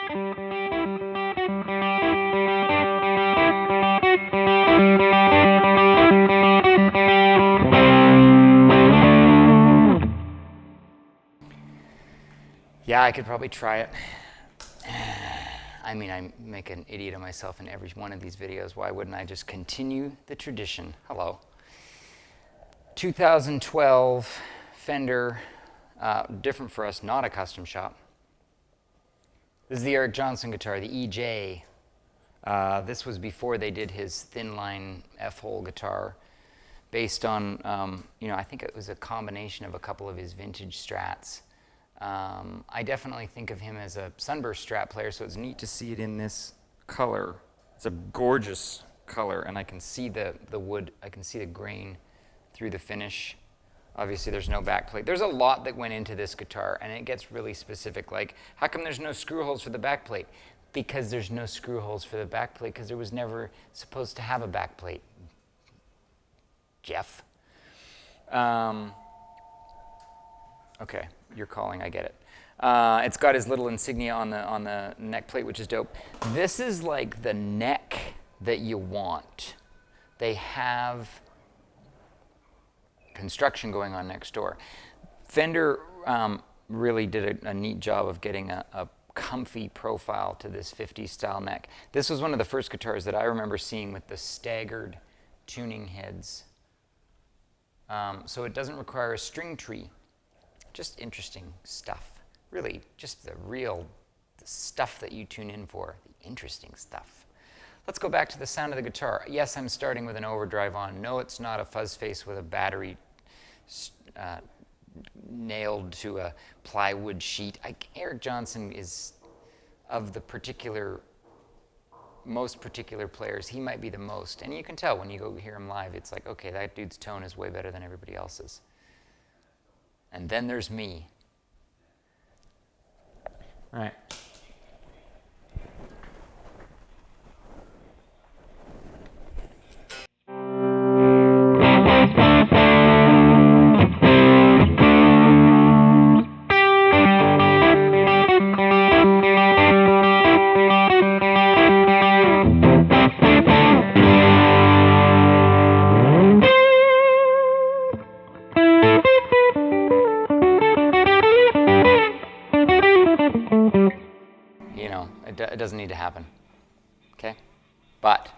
Yeah, I could probably try it. I mean, I make an idiot of myself in every one of these videos. Why wouldn't I just continue the tradition? Hello. 2012 Fender, different for us, not a custom shop. This is the Eric Johnson guitar, the EJ. This was before they did his thin line F-hole guitar, based on, I think it was a combination of a couple of his vintage Strats. I definitely think of him as a Sunburst Strat player, so it's neat to see it in this color. It's a gorgeous color, and I can see the wood, I can see the grain through the finish. Obviously, there's no backplate. There's a lot that went into this guitar, and it gets really specific. Like, how come there's no screw holes for the backplate? Because there's no screw holes for the backplate, because there was never supposed to have a backplate. Jeff. Okay, you're calling, I get it. It's got his little insignia on the neck plate, which is dope. This is like the neck that you want. They have construction going on next door. Fender really did a neat job of getting a comfy profile to this 50s style neck. This was one of the first guitars that I remember seeing with the staggered tuning heads. So it doesn't require a string tree. Just interesting stuff. Really, just the stuff that you tune in for, the interesting stuff. Let's go back to the sound of the guitar. Yes, I'm starting with an overdrive on. No, it's not a fuzz face with a battery nailed to a plywood sheet. Eric Johnson is, of the most particular players, he might be the most. And you can tell when you go hear him live, it's like, okay, that dude's tone is way better than everybody else's. And then there's me. All right. It doesn't need to happen, okay? But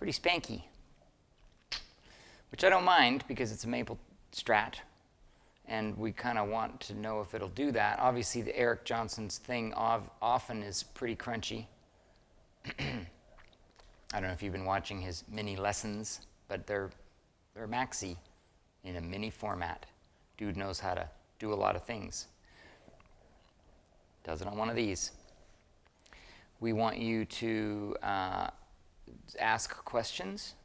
pretty spanky, which I don't mind because it's a maple Strat, and we kind of want to know if it'll do that. Obviously, the Eric Johnson's thing often is pretty crunchy. I don't know if you've been watching his mini lessons, but they're maxi in a mini format. Dude knows how to do a lot of things. Does it on one of these. We want you to ask questions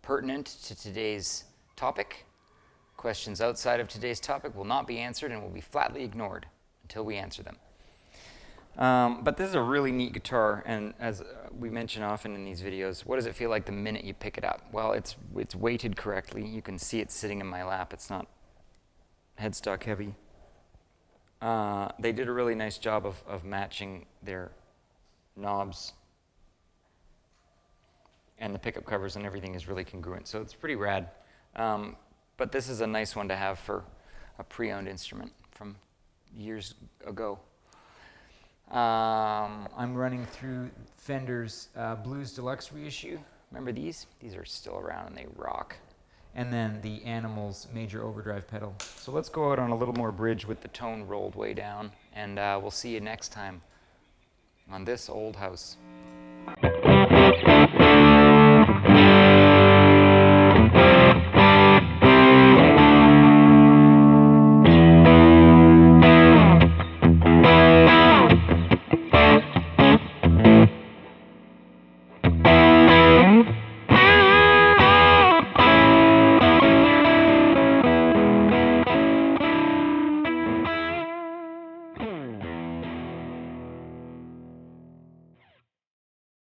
pertinent to today's topic. Questions outside of today's topic will not be answered and will be flatly ignored until we answer them. But this is a really neat guitar, and as we mention often in these videos, what does it feel like the minute you pick it up? Well, it's weighted correctly. You can see it sitting in my lap. It's not headstock heavy. They did a really nice job of matching their knobs, and the pickup covers and everything is really congruent, so it's pretty rad. But this is a nice one to have for a pre-owned instrument from years ago. I'm running through Fender's Blues Deluxe reissue. Remember these? These are still around and they rock. And then the Animals Major Overdrive pedal. So let's go out on a little more bridge with the tone rolled way down, and we'll see you next time on this old house.